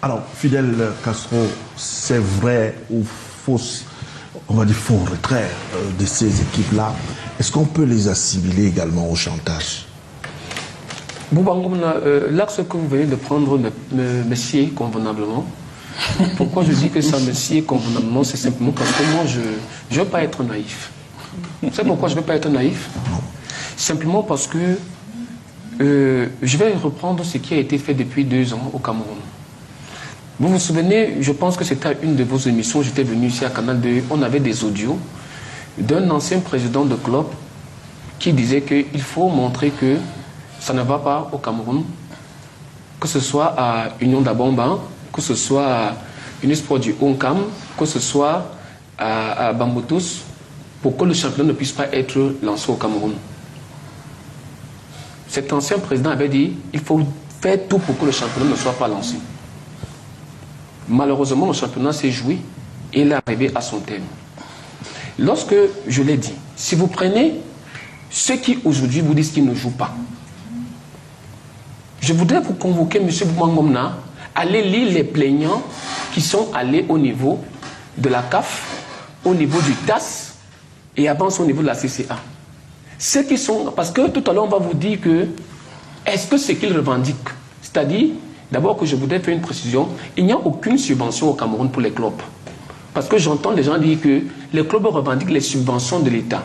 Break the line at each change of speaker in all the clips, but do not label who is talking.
Alors, Fidel Castro, c'est vrai ou fausse, on va dire faux retrait de ces équipes-là, est-ce qu'on peut les assimiler également au chantage?
Boubangomna, l'axe que vous venez de prendre me sied convenablement. Pourquoi je dis que ça me sied convenablement? C'est simplement parce que moi, je ne veux pas être naïf. Vous savez pourquoi je ne veux pas être naïf? Simplement parce que je vais reprendre ce qui a été fait depuis 2 ans au Cameroun. Vous vous souvenez, je pense que c'était à une de vos émissions, j'étais venu ici à Canal 2, on avait des audios d'un ancien président de club qui disait qu'il faut montrer que ça ne va pas au Cameroun, que ce soit à Union d'Abomba, que ce soit à Unisport du Onkam, que ce soit à Bamboutos, pour que le championnat ne puisse pas être lancé au Cameroun. Cet ancien président avait dit il faut faire tout pour que le championnat ne soit pas lancé. Malheureusement, le championnat s'est joué et il est arrivé à son terme. Lorsque je l'ai dit, si vous prenez ceux qui aujourd'hui vous disent qu'ils ne jouent pas, je voudrais vous convoquer, M. Boubangomna, aller lire les plaignants qui sont allés au niveau de la CAF, au niveau du TAS et avance au niveau de la CCA. Ceux qui sont, parce que tout à l'heure on va vous dire que, est-ce que ce qu'ils revendiquent, c'est-à-dire, d'abord que je voudrais faire une précision, il n'y a aucune subvention au Cameroun pour les clubs. Parce que j'entends les gens dire que les clubs revendiquent les subventions de l'État.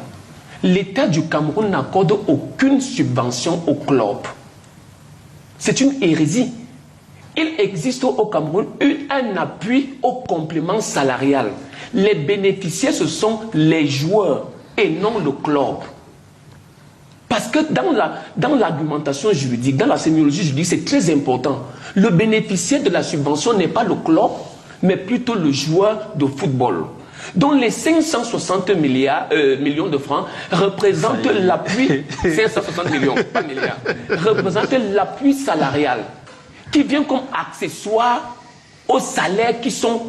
L'État du Cameroun n'accorde aucune subvention aux clubs. C'est une hérésie. Il existe au Cameroun un appui au complément salarial. Les bénéficiaires, ce sont les joueurs et non le club. Parce que dans l'argumentation juridique, dans la sémiologie juridique, c'est très important. Le bénéficiaire de la subvention n'est pas le club, mais plutôt le joueur de football. Donc les 560 millions de francs représentent l'appui, 560 millions, pas milliards, représentent l'appui salarial qui vient comme accessoire aux salaires qui sont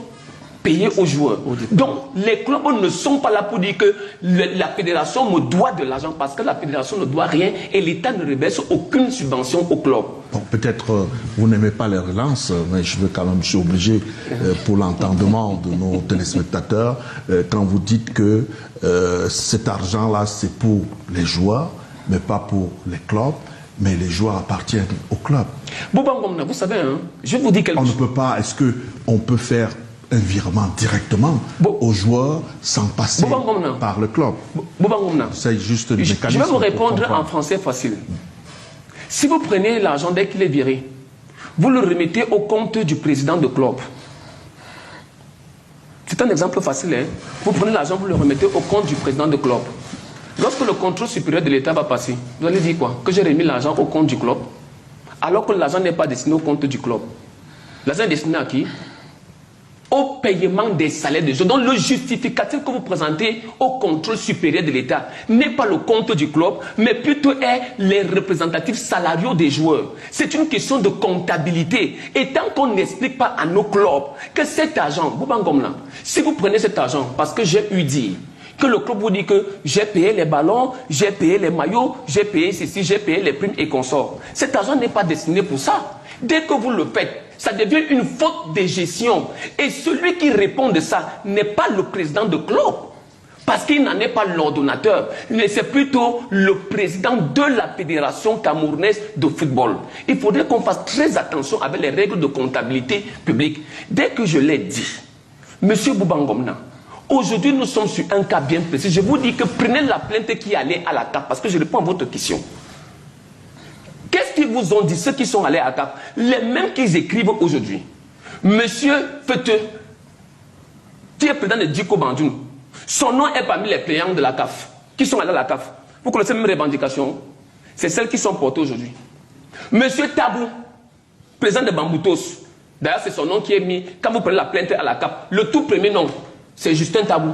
payés aux joueurs. Donc les clubs ne sont pas là pour dire que la fédération me doit de l'argent, parce que la fédération ne doit rien et l'État ne reverse aucune subvention au club.
Bon, peut-être vous n'aimez pas les relances, mais je veux quand même, je suis obligé pour l'entendement de nos téléspectateurs, quand vous dites que cet argent-là c'est pour les joueurs, mais pas pour les clubs. Mais les joueurs appartiennent au club.
Boubangomna, vous savez, hein, je vous dis quelque chose.
On ne peut pas, est-ce qu'on peut faire un virement directement aux joueurs sans passer par le club? C'est juste le mécanisme.
Je vais vous répondre en français facile. Si vous prenez l'argent dès qu'il est viré, vous le remettez au compte du président de club. C'est un exemple facile. Hein? Vous prenez l'argent, vous le remettez au compte du président de club. Lorsque le contrôle supérieur de l'État va passer, vous allez dire quoi? Que j'ai remis l'argent au compte du club, alors que l'argent n'est pas destiné au compte du club. L'argent est destiné à qui? Au paiement des salaires des joueurs. Donc le justificatif que vous présentez au contrôle supérieur de l'État n'est pas le compte du club, mais plutôt est les représentatifs salariaux des joueurs. C'est une question de comptabilité. Et tant qu'on n'explique pas à nos clubs que cet argent, Boubangomna, si vous prenez cet argent, parce que j'ai eu dit que le club vous dit que j'ai payé les ballons, j'ai payé les maillots, j'ai payé ceci, j'ai payé les primes et consorts. Cet argent n'est pas destiné pour ça. Dès que vous le faites, ça devient une faute de gestion. Et celui qui répond de ça n'est pas le président de club, parce qu'il n'en est pas l'ordonnateur, mais c'est plutôt le président de la Fédération camerounaise de football. Il faudrait qu'on fasse très attention avec les règles de comptabilité publique. Dès que je l'ai dit, M. Boubangomna, aujourd'hui, nous sommes sur un cas bien précis. Je vous dis que prenez la plainte qui allait à la CAF, parce que je réponds à votre question. Qu'est-ce qu'ils vous ont dit, ceux qui sont allés à la CAF? Les mêmes qu'ils écrivent aujourd'hui. Monsieur Fete, qui est président de Djiko Bandjoun, son nom est parmi les plaignants de la CAF, qui sont allés à la CAF. Vous connaissez les mêmes revendications? C'est celles qui sont portées aujourd'hui. Monsieur Tabou, président de Bamboutos, d'ailleurs c'est son nom qui est mis, quand vous prenez la plainte à la CAF, le tout premier nom, c'est Justin Tabou.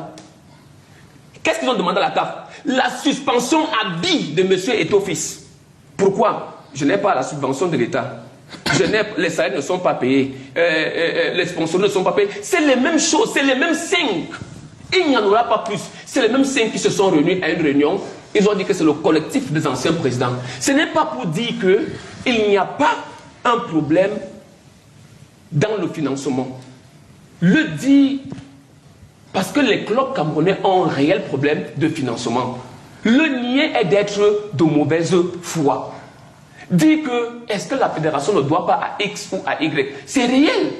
Qu'est-ce qu'ils ont demandé à la CAF? La suspension à vie de monsieur Etofis. Pourquoi? Je n'ai pas la subvention de l'État. Les salaires ne sont pas payés. Les sponsors ne sont pas payés. C'est les mêmes choses, c'est les mêmes 5. Il n'y en aura pas plus. C'est les mêmes 5 qui se sont réunis à une réunion. Ils ont dit que c'est le collectif des anciens présidents. Ce n'est pas pour dire qu'il n'y a pas un problème dans le financement. Le dit parce que les clubs camerounais ont un réel problème de financement. Le nier est d'être de mauvaise foi. Dit que est-ce que la fédération ne doit pas à X ou à Y? C'est réel.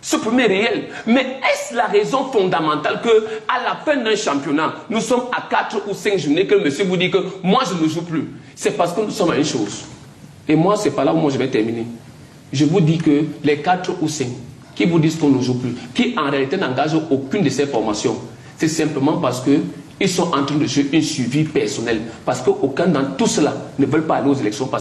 Ce premier est réel. Mais est-ce la raison fondamentale que à la fin d'un championnat, nous sommes à 4 ou 5 journées que le monsieur vous dit que moi je ne joue plus? C'est parce que nous sommes à une chose. Et moi, c'est pas là où moi je vais terminer. Je vous dis que les 4 ou 5 qui vous disent qu'on ne joue plus, qui en réalité n'engagent aucune de ces formations, c'est simplement parce qu'ils sont en train de jouer un suivi personnel. Parce qu'aucun dans tout cela ne veulent pas aller aux élections.